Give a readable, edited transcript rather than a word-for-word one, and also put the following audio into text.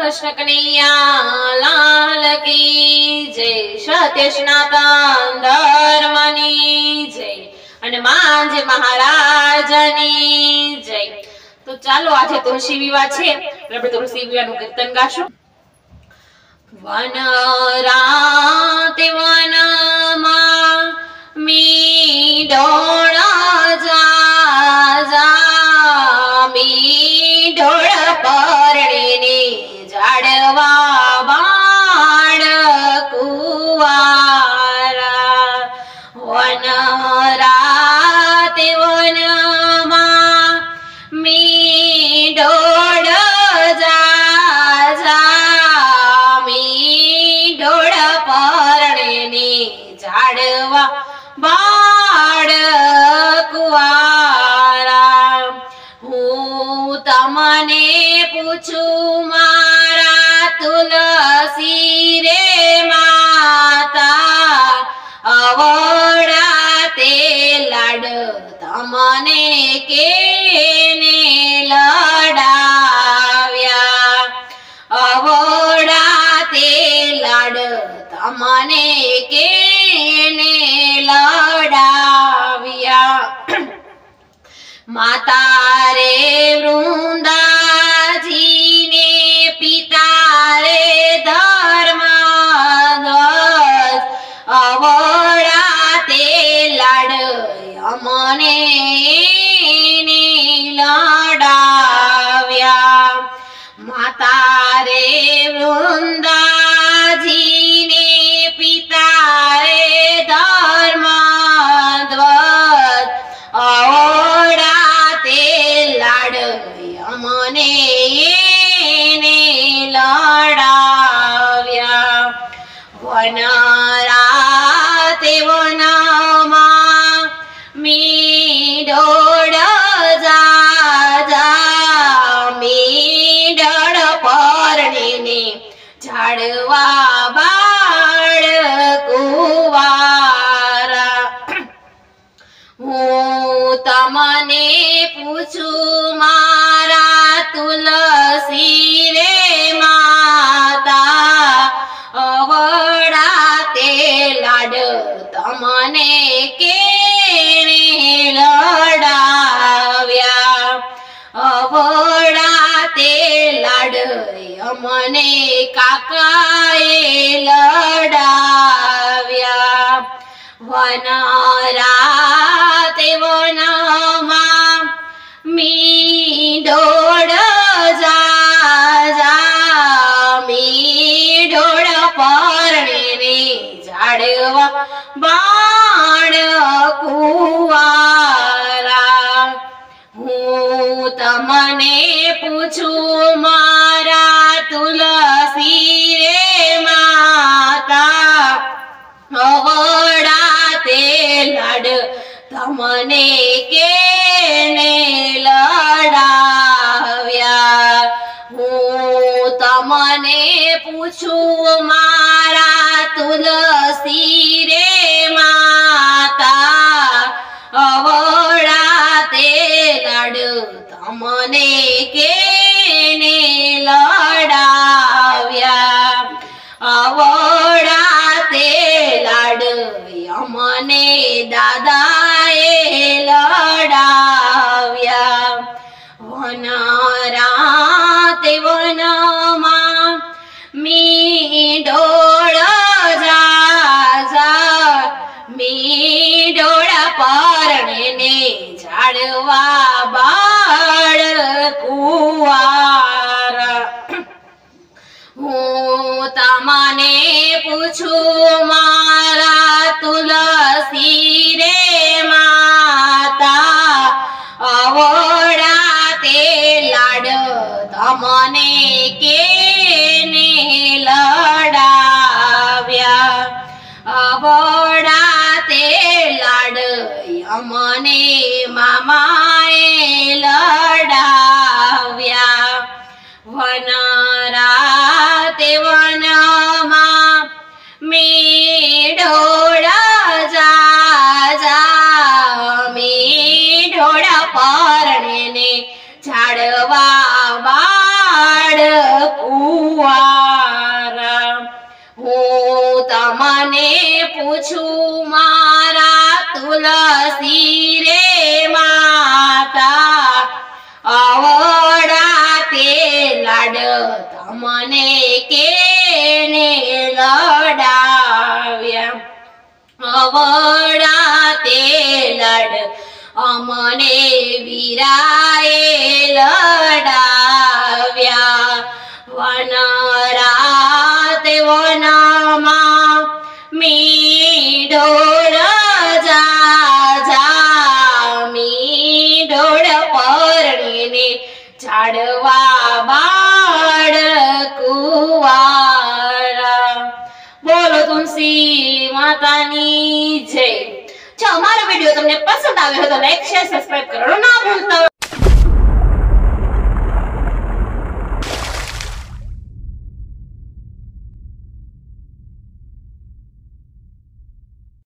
कृष्ण कन्हैया लाल की जय। सत्य सनातन धर्मनी जय। हनुमान जी महाराजनी जय। तो चालो आज तुलसी विवाह छे, આપણે तुलसी વિવાહનું કીર્તન ગાશું। વન રાતે વનમાં મીંઢોળ જા મીંઢોળ પરણીને ઝાડવા બાળ કુંવારા। વન રાતે વનમાં મીંઢોળ જા મીંઢોળ પરણીને ઝાડવા બાળ કુંવારા। હું તમને પૂછું મારા તુલસી રે માતા, અવળા તે લાડ તમને કેને લડાવ્યા, અવળા તે લાડ તમને કેને લડાવ્યા। માતા રે વૃંદાજીને પિતા રે ધર્મધ્વજ, અવળા તે લાડ અમને લડાવ્યા। માતા રે વૃંદાજીને પિતા રે ધર્મધ્વજ, અવળા તે લાડ અમને લડાવ્યા। વન રાતે વનમાં મીંઢોળ જા મીંઢોળ પરણીને ઝાડવા બાળ કુંવારા। હું તમને પૂછું મારા તુલસી રે માતા, અવળા તે લાડ તમને કેને લડાવ્યા, અવળા તે લાડ અમને કાકાએ લડાવ્યા। વન રાતે વનમાં મીંઢોળ જા મીંઢોળ પરણીને ઝાડવા બાળ કુંવારા। હું તમને પૂછું મારા તુલસી રે માતા, અવળા તે લાડ તમને કેને લડાવ્યા। હું તમને પૂછું મારા તુલસી રે માતા, અવળા તે લાડ તમને કેને લડાવ્યા, અવળા તે લાડ અમને દાદાએ લડાવ્યા। વન રાતે વનમાં મીંઢોળ જા મીંઢોળ પરણીને ઝાડવા બાળ કુંવારા। હું તમને પૂછું મારા તુલસી રે માતા, અવળા તે લાડ તમને કેને લડાવ્યા, અવળા તે લાડ અમને મામાએ લડાવ્યા। વન રાતે વનમાં મીંઢોળ જા મીંઢોળ પરણીને ઝાડવા બાળ કુવારા હું તમને પૂછું મારા તુલસી રે માતા અવડા તે લાડ તમને કેને લડાવ્યા અવડા તે લાડ અમને વીરાએ લડાવ્યા વન રાત વનમાં મીઢોળ જા મીઢોળ પરણીને ઝાડવા બાળ કુવારા બોલો તુલસી માતાની જય। જો અમારો વિડિયો તમને પસંદ આવ્યો હોય તો લાઈક શેર સબસ્ક્રાઇબ કરવાનું ના ભૂલતા।